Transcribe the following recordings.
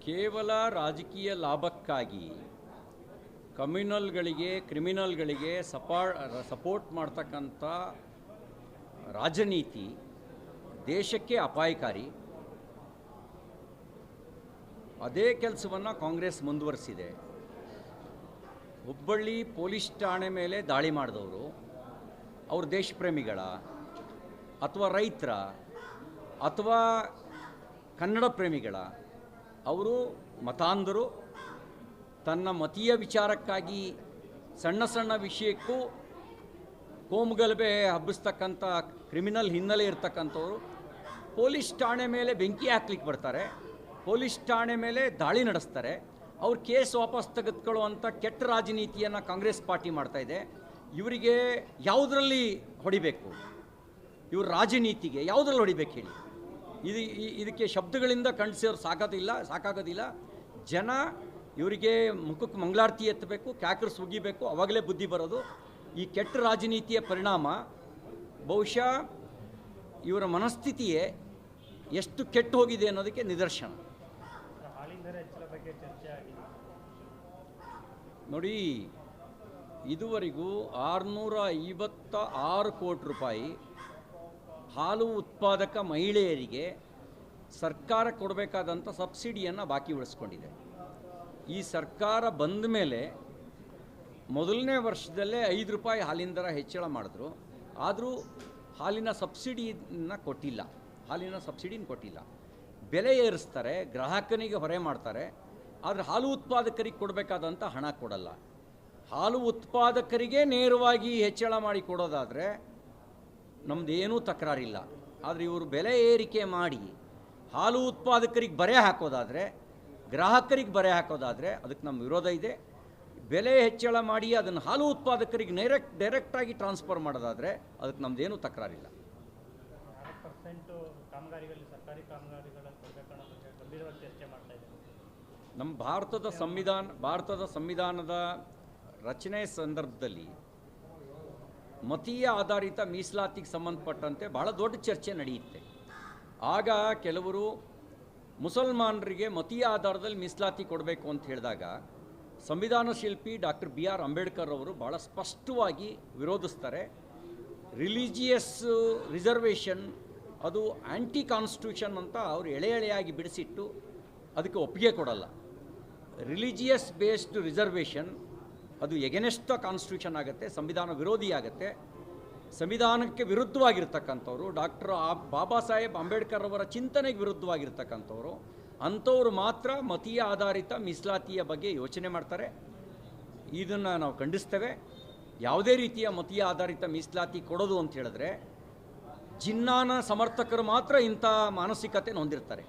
ಕೇವಲ ರಾಜಕೀಯ ಲಾಭಕ್ಕಾಗಿ ಕ್ರಿಮಿನಲ್ಗಳಿಗೆ ಸಪೋರ್ಟ್ ಮಾಡ್ತಕ್ಕಂಥ ರಾಜನೀತಿ ದೇಶಕ್ಕೆ ಅಪಾಯಕಾರಿ. ಅದೇ ಕೆಲಸವನ್ನು ಕಾಂಗ್ರೆಸ್ ಮುಂದುವರಿಸಿದೆ. ಹುಬ್ಬಳ್ಳಿ ಪೊಲೀಸ್ ಠಾಣೆ ಮೇಲೆ ದಾಳಿ ಮಾಡಿದವರು ಅವರು ದೇಶಪ್ರೇಮಿಗಳ ಅಥವಾ ರೈತರ ಅಥವಾ ಕನ್ನಡ ಪ್ರೇಮಿಗಳ? ಅವರು ಮತಾಂಧರು. ತನ್ನ ಮತೀಯ ವಿಚಾರಕ್ಕಾಗಿ ಸಣ್ಣ ಸಣ್ಣ ವಿಷಯಕ್ಕೂ ಕೋಮುಗಲಭೆ ಹಬ್ಬಿಸ್ತಕ್ಕಂಥ ಕ್ರಿಮಿನಲ್ ಹಿನ್ನೆಲೆ ಇರ್ತಕ್ಕಂಥವ್ರು ಪೊಲೀಸ್ ಠಾಣೆ ಮೇಲೆ ಬೆಂಕಿ ಹಾಕ್ಲಿಕ್ಕೆ ಬರ್ತಾರೆ, ಪೊಲೀಸ್ ಠಾಣೆ ಮೇಲೆ ದಾಳಿ ನಡೆಸ್ತಾರೆ. ಅವ್ರ ಕೇಸ್ ವಾಪಸ್ ತೆಗೆದುಕೊಳ್ಳುವಂಥ ಕೆಟ್ಟ ರಾಜನೀತಿಯನ್ನು ಕಾಂಗ್ರೆಸ್ ಪಾರ್ಟಿ ಮಾಡ್ತಾಯಿದೆ. ಇವರಿಗೆ ಯಾವುದರಲ್ಲಿ ಹೊಡಿಬೇಕು? ಇವ್ರ ರಾಜನೀತಿಗೆ ಯಾವುದರಲ್ಲಿ ಹೊಡಿಬೇಕು ಹೇಳಿ? ಇದಕ್ಕೆ ಶಬ್ದಗಳಿಂದ ಖಂಡಿಸೋರು ಸಾಕಾಗೋದಿಲ್ಲ. ಜನ ಇವರಿಗೆ ಮುಖಕ್ಕೆ ಮಂಗಳಾರತಿ ಎತ್ತಬೇಕು, ಕ್ಯಾಕರ್ಸ್ ಉಗಿಬೇಕು, ಅವಾಗಲೇ ಬುದ್ಧಿ ಬರೋದು. ಈ ಕೆಟ್ಟ ರಾಜನೀತಿಯ ಪರಿಣಾಮ ಬಹುಶಃ ಇವರ ಮನಸ್ಥಿತಿಯೇ ಎಷ್ಟು ಕೆಟ್ಟು ಹೋಗಿದೆ ಅನ್ನೋದಕ್ಕೆ ನಿದರ್ಶನ. ನೋಡಿ, ಇದುವರೆಗೂ 656 ಕೋಟಿ ರೂಪಾಯಿ ಹಾಲು ಉತ್ಪಾದಕ ಮಹಿಳೆಯರಿಗೆ ಸರ್ಕಾರ ಕೊಡಬೇಕಾದಂಥ ಸಬ್ಸಿಡಿಯನ್ನು ಬಾಕಿ ಉಳಿಸ್ಕೊಂಡಿದೆ. ಈ ಸರ್ಕಾರ ಬಂದ ಮೇಲೆ ಮೊದಲನೇ ವರ್ಷದಲ್ಲೇ 5 ರೂಪಾಯಿ ಹಾಲಿನ ದರ ಹೆಚ್ಚಳ ಮಾಡಿದ್ರು. ಆದರೂ ಹಾಲಿನ ಸಬ್ಸಿಡಿನ ಕೊಟ್ಟಿಲ್ಲ. ಬೆಲೆ ಏರಿಸ್ತಾರೆ, ಗ್ರಾಹಕನಿಗೆ ಹೊರೆ ಮಾಡ್ತಾರೆ. ಆದರೆ ಹಾಲು ಉತ್ಪಾದಕರಿಗೆ ಕೊಡಬೇಕಾದಂಥ ಹಣ ಕೊಡಲ್ಲ. ಹಾಲು ಉತ್ಪಾದಕರಿಗೆ ನೇರವಾಗಿ ಹೆಚ್ಚಳ ಮಾಡಿ ಕೊಡೋದಾದರೆ ನಮ್ಮದೇನೂ ತಕರಾರಿಲ್ಲ. ಆದರೆ ಇವರು ಬೆಲೆ ಏರಿಕೆ ಮಾಡಿ ಹಾಲು ಉತ್ಪಾದಕರಿಗೆ ಬರೆ ಹಾಕೋದಾದರೆ, ಗ್ರಾಹಕರಿಗೆ ಬರೆ ಹಾಕೋದಾದರೆ ಅದಕ್ಕೆ ನಮ್ಮ ವಿರೋಧ ಇದೆ. ಬೆಲೆ ಹೆಚ್ಚಳ ಮಾಡಿ ಅದನ್ನು ಹಾಲು ಉತ್ಪಾದಕರಿಗೆ ಡೈರೆಕ್ಟಾಗಿ ಟ್ರಾನ್ಸ್ಫರ್ ಮಾಡೋದಾದರೆ ಅದಕ್ಕೆ ನಮ್ಮದೇನೂ ತಕರಾರಿಲ್ಲ. ನಮ್ಮ ಭಾರತದ ಸಂವಿಧಾನದ ರಚನೆ ಸಂದರ್ಭದಲ್ಲಿ ಮತೀಯ ಆಧಾರಿತ ಮೀಸಲಾತಿಗೆ ಸಂಬಂಧಪಟ್ಟಂತೆ ಬಹಳ ದೊಡ್ಡ ಚರ್ಚೆ ನಡೆಯುತ್ತೆ. ಆಗ ಕೆಲವರು ಮುಸಲ್ಮಾನರಿಗೆ ಮತೀಯ ಆಧಾರದಲ್ಲಿ ಮೀಸಲಾತಿ ಕೊಡಬೇಕು ಅಂತ ಹೇಳಿದಾಗ ಸಂವಿಧಾನ ಶಿಲ್ಪಿ ಡಾಕ್ಟರ್ BR ಅಂಬೇಡ್ಕರ್ ಅವರು ಭಾಳ ಸ್ಪಷ್ಟವಾಗಿ ವಿರೋಧಿಸ್ತಾರೆ. ರಿಲಿಜಿಯಸ್ ರಿಸರ್ವೇಷನ್ ಅದು ಆ್ಯಂಟಿ ಕಾನ್ಸ್ಟಿಟ್ಯೂಷನ್ ಅಂತ ಅವರು ಎಳೆಯಾಗಿ ಬಿಡಿಸಿಟ್ಟು ಅದಕ್ಕೆ ಒಪ್ಪಿಗೆ ಕೊಡಲ್ಲ. ರಿಲಿಜಿಯಸ್ ಬೇಸ್ಡ್ ರಿಸರ್ವೇಷನ್ ಅದು ಎಗೆನೆಸ್ಟ್ ದ ಕಾನ್ಸ್ಟಿಟ್ಯೂಷನ್ ಆಗುತ್ತೆ, ಸಂವಿಧಾನ ವಿರೋಧಿ ಆಗುತ್ತೆ. ಸಂವಿಧಾನಕ್ಕೆ ವಿರುದ್ಧವಾಗಿರ್ತಕ್ಕಂಥವ್ರು, ಡಾಕ್ಟರ್ ಬಾಬಾ ಸಾಹೇಬ್ ಅಂಬೇಡ್ಕರ್ ಅವರ ಚಿಂತನೆಗೆ ವಿರುದ್ಧವಾಗಿರ್ತಕ್ಕಂಥವ್ರು, ಅಂಥವ್ರು ಮಾತ್ರ ಮತೀಯ ಆಧಾರಿತ ಮೀಸಲಾತಿಯ ಬಗ್ಗೆ ಯೋಚನೆ ಮಾಡ್ತಾರೆ. ಇದನ್ನು ನಾವು ಖಂಡಿಸ್ತೇವೆ. ಯಾವುದೇ ರೀತಿಯ ಮತೀಯ ಆಧಾರಿತ ಮೀಸಲಾತಿ ಕೊಡೋದು ಅಂತ ಹೇಳಿದ್ರೆ ಜಿನ್ನಾನ ಸಮರ್ಥಕರು ಮಾತ್ರ ಇಂಥ ಮಾನಸಿಕತೆ ಹೊಂದಿರ್ತಾರೆ.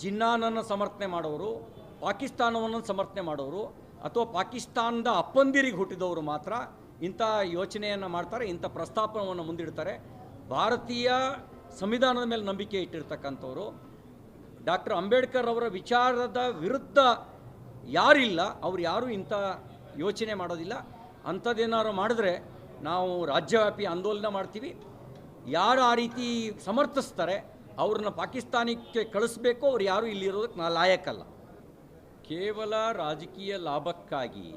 ಜಿನ್ನಾನನ್ನು ಸಮರ್ಥನೆ ಮಾಡೋರು, ಪಾಕಿಸ್ತಾನವನ್ನು ಸಮರ್ಥನೆ ಮಾಡೋರು ಅಥವಾ ಪಾಕಿಸ್ತಾನದ ಅಪ್ಪಂದಿರಿಗೆ ಹುಟ್ಟಿದವರು ಮಾತ್ರ ಇಂಥ ಯೋಚನೆಯನ್ನು ಮಾಡ್ತಾರೆ, ಇಂಥ ಪ್ರಸ್ತಾಪವನ್ನು ಮುಂದಿಡ್ತಾರೆ. ಭಾರತೀಯ ಸಂವಿಧಾನದ ಮೇಲೆ ನಂಬಿಕೆ ಇಟ್ಟಿರ್ತಕ್ಕಂಥವ್ರು, ಡಾಕ್ಟರ್ ಅಂಬೇಡ್ಕರ್ ಅವರ ವಿಚಾರದ ವಿರುದ್ಧ ಯಾರಿಲ್ಲ, ಅವ್ರು ಯಾರೂ ಇಂಥ ಯೋಚನೆ ಮಾಡೋದಿಲ್ಲ. ಅಂಥದ್ದೇನಾದ್ರು ಮಾಡಿದ್ರೆ ನಾವು ರಾಜ್ಯವ್ಯಾಪಿ ಆಂದೋಲನ ಮಾಡ್ತೀವಿ. ಯಾರು ಆ ರೀತಿ ಸಮರ್ಥಿಸ್ತಾರೆ ಅವ್ರನ್ನ ಪಾಕಿಸ್ತಾನಕ್ಕೆ ಕಳಿಸ್ಬೇಕು. ಅವ್ರು ಯಾರೂ ಇಲ್ಲಿರೋದಕ್ಕೆ ಲಾಯಕ್ಕಲ್ಲ. ಕೇವಲ ರಾಜಕೀಯ ಲಾಭಕ್ಕಾಗಿ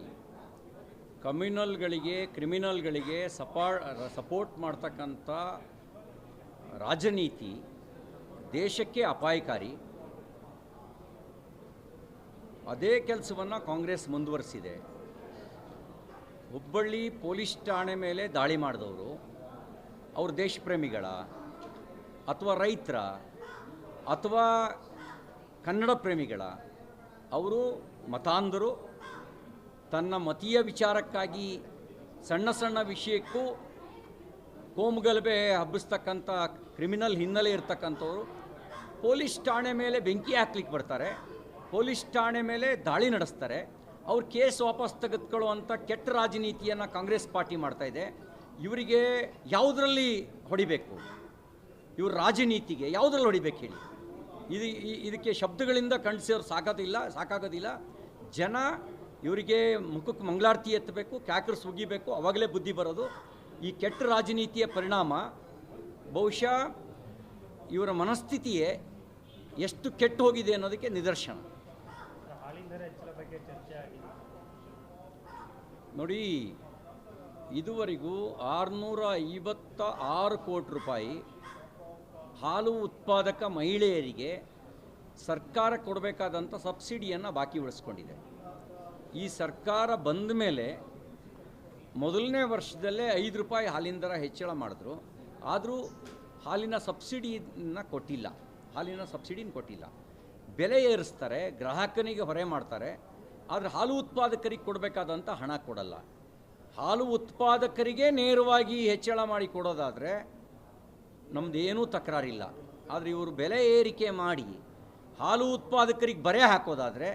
ಕ್ರಿಮಿನಲ್ಗಳಿಗೆ ಸಪೋರ್ಟ್ ಮಾಡ್ತಕ್ಕಂಥ ರಾಜನೀತಿ ದೇಶಕ್ಕೆ ಅಪಾಯಕಾರಿ. ಅದೇ ಕೆಲಸವನ್ನು ಕಾಂಗ್ರೆಸ್ ಮುಂದುವರಿಸಿದೆ. ಹುಬ್ಬಳ್ಳಿ ಪೊಲೀಸ್ ಠಾಣೆ ಮೇಲೆ ದಾಳಿ ಮಾಡಿದವರು ಅವರು ದೇಶಪ್ರೇಮಿಗಳ ಅಥವಾ ರೈತರ ಅಥವಾ ಕನ್ನಡ ಪ್ರೇಮಿಗಳ? ಅವರು ಮತಾಂಧರು. ತನ್ನ ಮತೀಯ ವಿಚಾರಕ್ಕಾಗಿ ಸಣ್ಣ ಸಣ್ಣ ವಿಷಯಕ್ಕೂ ಕೋಮುಗಲಭೆ ಹಬ್ಬಿಸ್ತಕ್ಕಂಥ ಕ್ರಿಮಿನಲ್ ಹಿನ್ನೆಲೆ ಇರ್ತಕ್ಕಂಥವ್ರು ಪೊಲೀಸ್ ಠಾಣೆ ಮೇಲೆ ಬೆಂಕಿ ಹಾಕ್ಲಿಕ್ಕೆ ಬರ್ತಾರೆ, ಪೊಲೀಸ್ ಠಾಣೆ ಮೇಲೆ ದಾಳಿ ನಡೆಸ್ತಾರೆ. ಅವ್ರ ಕೇಸ್ ವಾಪಸ್ ತೆಗೆದುಕೊಳ್ಳುವಂಥ ಕೆಟ್ಟ ರಾಜನೀತಿಯನ್ನು ಕಾಂಗ್ರೆಸ್ ಪಾರ್ಟಿ ಮಾಡ್ತಾಯಿದೆ. ಇವರಿಗೆ ಯಾವುದರಲ್ಲಿ ಹೊಡಿಬೇಕು? ಇವ್ರ ರಾಜನೀತಿಗೆ ಯಾವುದರಲ್ಲಿ ಹೊಡಿಬೇಕು ಹೇಳಿ? ಇದಕ್ಕೆ ಶಬ್ದಗಳಿಂದ ಖಂಡಿಸೋರು ಸಾಕಾಗೋದಿಲ್ಲ. ಜನ ಇವರಿಗೆ ಮುಖಕ್ಕೆ ಮಂಗಳಾರತಿ ಎತ್ತಬೇಕು, ಕ್ಯಾಕರ್ಸ್ ಉಗಿಬೇಕು, ಅವಾಗಲೇ ಬುದ್ಧಿ ಬರೋದು. ಈ ಕೆಟ್ಟ ರಾಜನೀತಿಯ ಪರಿಣಾಮ ಬಹುಶಃ ಇವರ ಮನಸ್ಥಿತಿಯೇ ಎಷ್ಟು ಕೆಟ್ಟು ಹೋಗಿದೆ ಅನ್ನೋದಕ್ಕೆ ನಿದರ್ಶನ. ದರ ಹೆಚ್ಚಳ ಬಗ್ಗೆ ಚರ್ಚೆ ಆಗಿದೆ. ನೋಡಿ, ಇದುವರೆಗೂ 656 ಕೋಟಿ ರೂಪಾಯಿ ಹಾಲು ಉತ್ಪಾದಕ ಮಹಿಳೆಯರಿಗೆ ಸರ್ಕಾರ ಕೊಡಬೇಕಾದಂಥ ಸಬ್ಸಿಡಿಯನ್ನು ಬಾಕಿ ಉಳಿಸ್ಕೊಂಡಿದೆ. ಈ ಸರ್ಕಾರ ಬಂದ ಮೇಲೆ ಮೊದಲನೇ ವರ್ಷದಲ್ಲೇ 5 ರೂಪಾಯಿ ಹಾಲಿನ ದರ ಹೆಚ್ಚಳ ಮಾಡಿದ್ರು. ಆದರೂ ಹಾಲಿನ ಸಬ್ಸಿಡಿನ ಕೊಟ್ಟಿಲ್ಲ. ಬೆಲೆ ಏರಿಸ್ತಾರೆ, ಗ್ರಾಹಕನಿಗೆ ಹೊರೆ ಮಾಡ್ತಾರೆ, ಆದರೆ ಹಾಲು ಉತ್ಪಾದಕರಿಗೆ ಕೊಡಬೇಕಾದಂಥ ಹಣ ಕೊಡಲ್ಲ. ಹಾಲು ಉತ್ಪಾದಕರಿಗೆ ನೇರವಾಗಿ ಹೆಚ್ಚಳ ಮಾಡಿ ಕೊಡೋದಾದರೆ ನಮ್ಮದೇನೂ ತಕರಾರಿಲ್ಲ. ಆದರೆ ಇವರು ಬೆಲೆ ಏರಿಕೆ ಮಾಡಿ ಹಾಲು ಉತ್ಪಾದಕರಿಗೆ ಬರೆ ಹಾಕೋದಾದರೆ,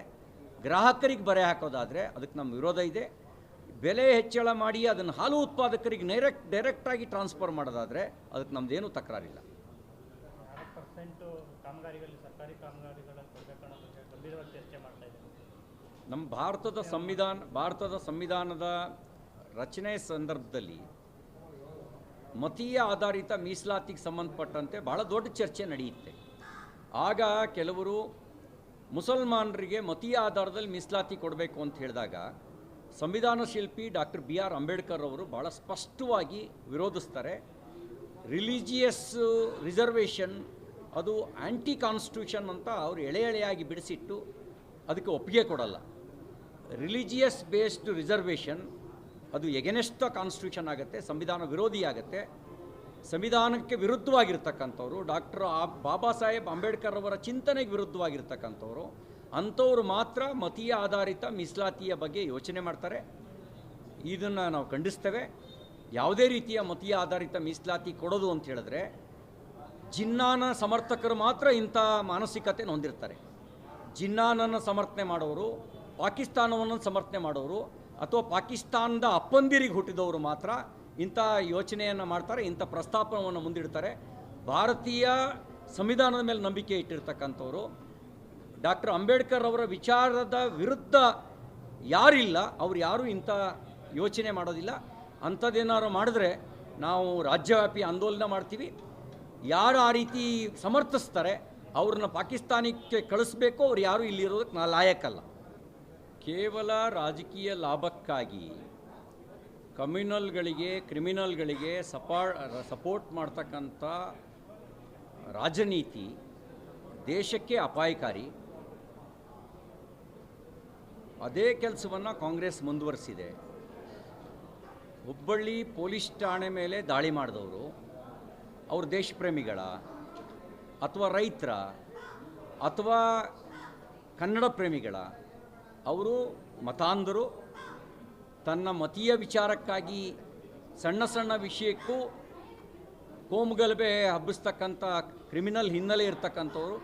ಗ್ರಾಹಕರಿಗೆ ಬರೆ ಹಾಕೋದಾದರೆ ಅದಕ್ಕೆ ನಮ್ಮ ವಿರೋಧ ಇದೆ. ಬೆಲೆ ಹೆಚ್ಚಳ ಮಾಡಿ ಅದನ್ನು ಹಾಲು ಉತ್ಪಾದಕರಿಗೆ ಡೈರೆಕ್ಟಾಗಿ ಟ್ರಾನ್ಸ್ಫರ್ ಮಾಡೋದಾದರೆ ಅದಕ್ಕೆ ನಮ್ಮದೇನೂ ತಕರಾರಿಲ್ಲ. 60% ಕಾಮಗಾರಿಗಳಲ್ಲಿ ಸರ್ಕಾರಿ ಕಾಮಗಾರಿಗಳನ್ನು ಕೊಡಬೇಕನ್ನೋ ಬಗ್ಗೆ ಗಂಭೀರವಾಗಿ ಚರ್ಚೆ ಮಾಡ್ತಾ ಇದ್ದಾರೆ. ನಮ್ಮ ಭಾರತದ ಸಂವಿಧಾನದ ರಚನೆ ಸಂದರ್ಭದಲ್ಲಿ ಮತೀಯ ಆಧಾರಿತ ಮೀಸಲಾತಿಗೆ ಸಂಬಂಧಪಟ್ಟಂತೆ ಬಹಳ ದೊಡ್ಡ ಚರ್ಚೆ ನಡೆಯುತ್ತೆ. ಆಗ ಕೆಲವರು ಮುಸಲ್ಮಾನರಿಗೆ ಮತೀಯ ಆಧಾರದಲ್ಲಿ ಮೀಸಲಾತಿ ಕೊಡಬೇಕು ಅಂತ ಹೇಳಿದಾಗ ಸಂವಿಧಾನ ಶಿಲ್ಪಿ ಡಾಕ್ಟರ್ BR ಅಂಬೇಡ್ಕರ್ ಅವರು ಭಾಳ ಸ್ಪಷ್ಟವಾಗಿ ವಿರೋಧಿಸ್ತಾರೆ. ರಿಲಿಜಿಯಸ್ ರಿಸರ್ವೇಷನ್ ಅದು ಆ್ಯಂಟಿ ಕಾನ್ಸ್ಟಿಟ್ಯೂಷನ್ ಅಂತ ಅವರು ಎಳೆಯಾಗಿ ಬಿಡಿಸಿಟ್ಟು ಅದಕ್ಕೆ ಒಪ್ಪಿಗೆ ಕೊಡಲ್ಲ. ರಿಲಿಜಿಯಸ್ ಬೇಸ್ಡ್ ರಿಸರ್ವೇಷನ್ ಅದು ಎಗೆನೆಸ್ಟ್ ದ ಕಾನ್ಸ್ಟಿಟ್ಯೂಷನ್ ಆಗುತ್ತೆ, ಸಂವಿಧಾನ ವಿರೋಧಿ ಆಗುತ್ತೆ. ಸಂವಿಧಾನಕ್ಕೆ ವಿರುದ್ಧವಾಗಿರ್ತಕ್ಕಂಥವ್ರು, ಡಾಕ್ಟರ್ ಬಾಬಾ ಸಾಹೇಬ್ ಅಂಬೇಡ್ಕರ್ ಅವರ ಚಿಂತನೆಗೆ ವಿರುದ್ಧವಾಗಿರ್ತಕ್ಕಂಥವ್ರು, ಅಂಥವ್ರು ಮಾತ್ರ ಮತೀಯ ಆಧಾರಿತ ಮೀಸಲಾತಿಯ ಬಗ್ಗೆ ಯೋಚನೆ ಮಾಡ್ತಾರೆ. ಇದನ್ನು ನಾವು ಖಂಡಿಸ್ತೇವೆ. ಯಾವುದೇ ರೀತಿಯ ಮತೀಯ ಆಧಾರಿತ ಮೀಸಲಾತಿ ಕೊಡೋದು ಅಂತ ಹೇಳಿದ್ರೆ ಜಿನ್ನಾನ ಸಮರ್ಥಕರು ಮಾತ್ರ ಇಂಥ ಮಾನಸಿಕತೆಯನ್ನು ಹೊಂದಿರ್ತಾರೆ. ಜಿನ್ನಾನನ್ನು ಸಮರ್ಥನೆ ಮಾಡೋರು, ಪಾಕಿಸ್ತಾನವನ್ನು ಸಮರ್ಥನೆ ಮಾಡೋರು ಅಥವಾ ಪಾಕಿಸ್ತಾನದ ಅಪ್ಪಂದಿರಿಗೆ ಹುಟ್ಟಿದವರು ಮಾತ್ರ ಇಂಥ ಯೋಚನೆಯನ್ನು ಮಾಡ್ತಾರೆ, ಇಂಥ ಪ್ರಸ್ತಾಪವನ್ನು ಮುಂದಿಡ್ತಾರೆ. ಭಾರತೀಯ ಸಂವಿಧಾನದ ಮೇಲೆ ನಂಬಿಕೆ ಇಟ್ಟಿರ್ತಕ್ಕಂಥವ್ರು, ಡಾಕ್ಟರ್ ಅಂಬೇಡ್ಕರ್ ಅವರ ವಿಚಾರದ ವಿರುದ್ಧ ಯಾರಿಲ್ಲ, ಅವ್ರು ಯಾರೂ ಇಂಥ ಯೋಚನೆ ಮಾಡೋದಿಲ್ಲ. ಅಂಥದ್ದೇನಾದ್ರು ಮಾಡಿದ್ರೆ ನಾವು ರಾಜ್ಯವ್ಯಾಪಿ ಆಂದೋಲನ ಮಾಡ್ತೀವಿ. ಯಾರು ಆ ರೀತಿ ಸಮರ್ಥಿಸ್ತಾರೆ ಅವ್ರನ್ನ ಪಾಕಿಸ್ತಾನಕ್ಕೆ ಕಳಿಸ್ಬೇಕು. ಅವ್ರು ಯಾರೂ ಇಲ್ಲಿರೋದಕ್ಕೆ ಲಾಯಕ್ಕಲ್ಲ. ಕೇವಲ ರಾಜಕೀಯ ಲಾಭಕ್ಕಾಗಿ ಕ್ರಿಮಿನಲ್ಗಳಿಗೆ ಸಪೋರ್ಟ್ ಮಾಡ್ತಕ್ಕಂಥ ರಾಜನೀತಿ ದೇಶಕ್ಕೆ ಅಪಾಯಕಾರಿ. ಅದೇ ಕೆಲಸವನ್ನು ಕಾಂಗ್ರೆಸ್ ಮುಂದುವರಿಸಿದೆ. ಹುಬ್ಬಳ್ಳಿ ಪೊಲೀಸ್ ಠಾಣೆ ಮೇಲೆ ದಾಳಿ ಮಾಡಿದವರು ಅವರು ದೇಶಪ್ರೇಮಿಗಳ ಅಥವಾ ರೈತರ ಅಥವಾ ಕನ್ನಡ ಪ್ರೇಮಿಗಳ? ಅವರು ಮತಾಂಧರು. ತನ್ನ ಮತೀಯ ವಿಚಾರಕ್ಕಾಗಿ ಸಣ್ಣ ಸಣ್ಣ ವಿಷಯಕ್ಕೂ ಕೋಮುಗಲಭೆ ಹಬ್ಬಿಸ್ತಕ್ಕಂಥ ಕ್ರಿಮಿನಲ್ ಹಿನ್ನೆಲೆ ಇರ್ತಕ್ಕಂಥವ್ರು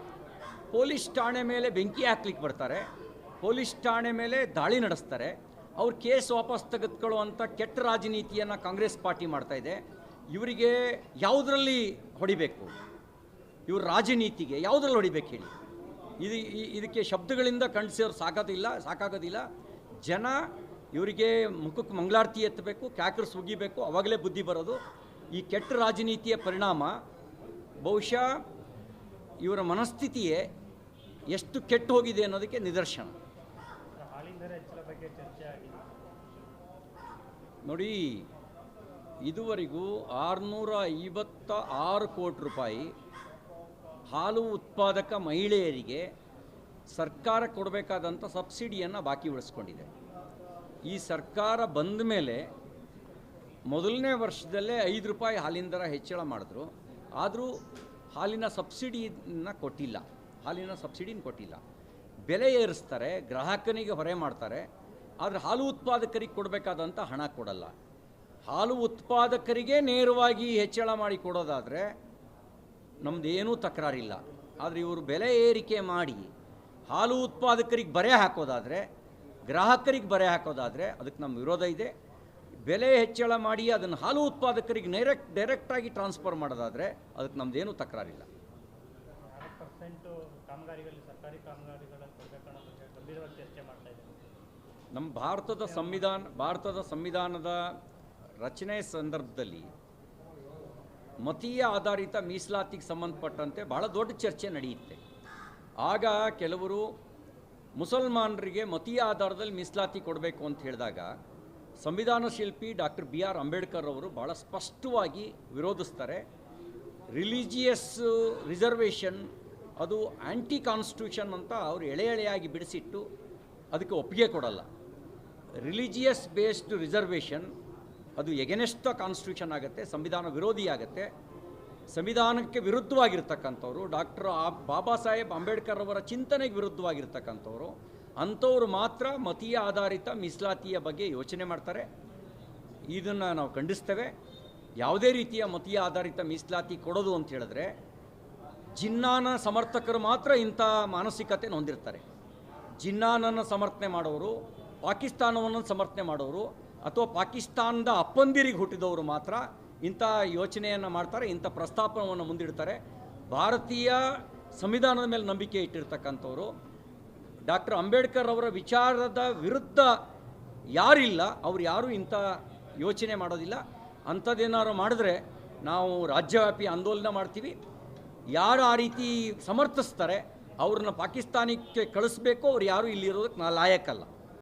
ಪೊಲೀಸ್ ಠಾಣೆ ಮೇಲೆ ಬೆಂಕಿ ಹಾಕ್ಲಿಕ್ಕೆ ಬರ್ತಾರೆ, ಪೊಲೀಸ್ ಠಾಣೆ ಮೇಲೆ ದಾಳಿ ನಡೆಸ್ತಾರೆ. ಅವ್ರ ಕೇಸ್ ವಾಪಸ್ ತೆಗೆದುಕೊಳ್ಳುವಂಥ ಕೆಟ್ಟ ರಾಜನೀತಿಯನ್ನು ಕಾಂಗ್ರೆಸ್ ಪಾರ್ಟಿ ಮಾಡ್ತಾಯಿದೆ. ಇವರಿಗೆ ಯಾವುದರಲ್ಲಿ ಹೊಡಿಬೇಕು? ಇವ್ರ ರಾಜನೀತಿಗೆ ಯಾವುದರಲ್ಲಿ ಹೊಡಿಬೇಕು ಹೇಳಿ? ಇದಕ್ಕೆ ಶಬ್ದಗಳಿಂದ ಖಂಡಿಸೋರು ಸಾಕಾಗೋದಿಲ್ಲ. ಜನ ಇವರಿಗೆ ಮುಖಕ್ಕೆ ಮಂಗಳಾರತಿ ಎತ್ತಬೇಕು, ಕ್ಯಾಕರ್ಸ್ ಉಗಿಬೇಕು, ಅವಾಗಲೇ ಬುದ್ಧಿ ಬರೋದು. ಈ ಕೆಟ್ಟ ರಾಜನೀತಿಯ ಪರಿಣಾಮ ಬಹುಶಃ ಇವರ ಮನಸ್ಥಿತಿಯೇ ಎಷ್ಟು ಕೆಟ್ಟು ಹೋಗಿದೆ ಅನ್ನೋದಕ್ಕೆ ನಿದರ್ಶನ. ಹಾಲಿನ ದರ ಹೆಚ್ಚಳ ಬಗ್ಗೆ ಚರ್ಚೆ ಆಗಿದೆ. ನೋಡಿ, ಇದುವರೆಗೂ 656 ಕೋಟಿ ರೂಪಾಯಿ ಹಾಲು ಉತ್ಪಾದಕ ಮಹಿಳೆಯರಿಗೆ ಸರ್ಕಾರ ಕೊಡಬೇಕಾದಂಥ ಸಬ್ಸಿಡಿಯನ್ನು ಬಾಕಿ ಉಳಿಸ್ಕೊಂಡಿದೆ. ಈ ಸರ್ಕಾರ ಬಂದ ಮೇಲೆ ಮೊದಲನೇ ವರ್ಷದಲ್ಲೇ 5 ರೂಪಾಯಿ ಹಾಲಿನ ದರ ಹೆಚ್ಚಳ ಮಾಡಿದ್ರು. ಆದರೂ ಹಾಲಿನ ಸಬ್ಸಿಡಿನ ಕೊಟ್ಟಿಲ್ಲ. ಬೆಲೆ ಏರಿಸ್ತಾರೆ, ಗ್ರಾಹಕನಿಗೆ ಹೊರೆ ಮಾಡ್ತಾರೆ, ಆದರೆ ಹಾಲು ಉತ್ಪಾದಕರಿಗೆ ಕೊಡಬೇಕಾದಂಥ ಹಣ ಕೊಡಲ್ಲ. ಹಾಲು ಉತ್ಪಾದಕರಿಗೆ ನೇರವಾಗಿ ಹೆಚ್ಚಳ ಮಾಡಿ ಕೊಡೋದಾದರೆ ನಮ್ಮದೇನೂ ತಕರಾರಿಲ್ಲ. ಆದರೆ ಇವರು ಬೆಲೆ ಏರಿಕೆ ಮಾಡಿ ಹಾಲು ಉತ್ಪಾದಕರಿಗೆ ಬರೆ ಹಾಕೋದಾದರೆ, ಗ್ರಾಹಕರಿಗೆ ಬರೆ ಹಾಕೋದಾದರೆ ಅದಕ್ಕೆ ನಮ್ಮ ವಿರೋಧ ಇದೆ. ಬೆಲೆ ಹೆಚ್ಚಳ ಮಾಡಿ ಅದನ್ನು ಹಾಲು ಉತ್ಪಾದಕರಿಗೆ ಡೈರೆಕ್ಟಾಗಿ ಟ್ರಾನ್ಸ್ಫರ್ ಮಾಡೋದಾದರೆ ಅದಕ್ಕೆ ನಮ್ಮದೇನೂ ತಕರಾರಿಲ್ಲ. 60% ಕಾಮಗಾರಿಗಳಲ್ಲಿ ಸರ್ಕಾರಿ ಕಾಮಗಾರಿಗಳನ್ನು ಕೊಡಬೇಕನ್ನೋ ಬಗ್ಗೆ ಗಂಭೀರವಾಗಿ ಚರ್ಚೆ ಮಾಡ್ತಾ ಇದ್ದಾರೆ. ನಮ್ಮ ಭಾರತದ ಸಂವಿಧಾನದ ರಚನೆ ಸಂದರ್ಭದಲ್ಲಿ ಮತೀಯ ಆಧಾರಿತ ಮೀಸಲಾತಿಗೆ ಸಂಬಂಧಪಟ್ಟಂತೆ ಬಹಳ ದೊಡ್ಡ ಚರ್ಚೆ ನಡೆಯುತ್ತೆ. ಆಗ ಕೆಲವರು ಮುಸಲ್ಮಾನರಿಗೆ ಮತೀಯ ಆಧಾರದಲ್ಲಿ ಮೀಸಲಾತಿ ಕೊಡಬೇಕು ಅಂತ ಹೇಳಿದಾಗ ಸಂವಿಧಾನ ಶಿಲ್ಪಿ ಡಾಕ್ಟರ್ ಬಿ ಆರ್ ಅಂಬೇಡ್ಕರ್ ಅವರು ಭಾಳ ಸ್ಪಷ್ಟವಾಗಿ ವಿರೋಧಿಸ್ತಾರೆ. ರಿಲಿಜಿಯಸ್ ರಿಸರ್ವೇಷನ್ ಅದು ಆ್ಯಂಟಿ ಕಾನ್ಸ್ಟಿಟ್ಯೂಷನ್ ಅಂತ ಅವರು ಎಳೆಯಾಗಿ ಬಿಡಿಸಿಟ್ಟು ಅದಕ್ಕೆ ಒಪ್ಪಿಗೆ ಕೊಡಲ್ಲ. ರಿಲಿಜಿಯಸ್ ಬೇಸ್ಡ್ ರಿಸರ್ವೇಷನ್ ಅದು ಎಗೆನೆಸ್ಟ್ ದ ಕಾನ್ಸ್ಟಿಟ್ಯೂಷನ್ ಆಗುತ್ತೆ, ಸಂವಿಧಾನ ವಿರೋಧಿ ಆಗುತ್ತೆ. ಸಂವಿಧಾನಕ್ಕೆ ವಿರುದ್ಧವಾಗಿರ್ತಕ್ಕಂಥವ್ರು, ಡಾಕ್ಟರ್ ಬಾಬಾ ಸಾಹೇಬ್ ಅಂಬೇಡ್ಕರ್ ಅವರ ಚಿಂತನೆಗೆ ವಿರುದ್ಧವಾಗಿರ್ತಕ್ಕಂಥವ್ರು, ಅಂಥವ್ರು ಮಾತ್ರ ಮತೀಯ ಆಧಾರಿತ ಮೀಸಲಾತಿಯ ಬಗ್ಗೆ ಯೋಚನೆ ಮಾಡ್ತಾರೆ. ಇದನ್ನು ನಾವು ಖಂಡಿಸ್ತೇವೆ. ಯಾವುದೇ ರೀತಿಯ ಮತೀಯ ಆಧಾರಿತ ಮೀಸಲಾತಿ ಕೊಡೋದು ಅಂತ ಹೇಳಿದ್ರೆ ಜಿನ್ನಾನ ಸಮರ್ಥಕರು ಮಾತ್ರ ಇಂಥ ಮಾನಸಿಕತೆ ಹೊಂದಿರ್ತಾರೆ. ಜಿನ್ನಾನನ್ನು ಸಮರ್ಥನೆ ಮಾಡೋರು, ಪಾಕಿಸ್ತಾನವನ್ನು ಸಮರ್ಥನೆ ಮಾಡೋರು ಅಥವಾ ಪಾಕಿಸ್ತಾನದ ಅಪ್ಪಂದಿರಿಗೆ ಹುಟ್ಟಿದವರು ಮಾತ್ರ ಇಂಥ ಯೋಚನೆಯನ್ನು ಮಾಡ್ತಾರೆ, ಇಂಥ ಪ್ರಸ್ತಾಪವನ್ನು ಮುಂದಿಡ್ತಾರೆ. ಭಾರತೀಯ ಸಂವಿಧಾನದ ಮೇಲೆ ನಂಬಿಕೆ ಇಟ್ಟಿರ್ತಕ್ಕಂಥವ್ರು, ಡಾಕ್ಟರ್ ಅಂಬೇಡ್ಕರ್ ಅವರ ವಿಚಾರದ ವಿರುದ್ಧ ಯಾರಿಲ್ಲ, ಅವ್ರು ಯಾರೂ ಇಂಥ ಯೋಚನೆ ಮಾಡೋದಿಲ್ಲ. ಅಂಥದ್ದೇನಾದ್ರು ಮಾಡಿದ್ರೆ ನಾವು ರಾಜ್ಯವ್ಯಾಪಿ ಆಂದೋಲನ ಮಾಡ್ತೀವಿ. ಯಾರು ಆ ರೀತಿ ಸಮರ್ಥಿಸ್ತಾರೆ ಅವ್ರನ್ನ ಪಾಕಿಸ್ತಾನಕ್ಕೆ ಕಳಿಸ್ಬೇಕು, ಅವ್ರು ಯಾರೂ ಇಲ್ಲಿರೋದಕ್ಕೆ ಲಾಯಕ್ಕಲ್ಲ.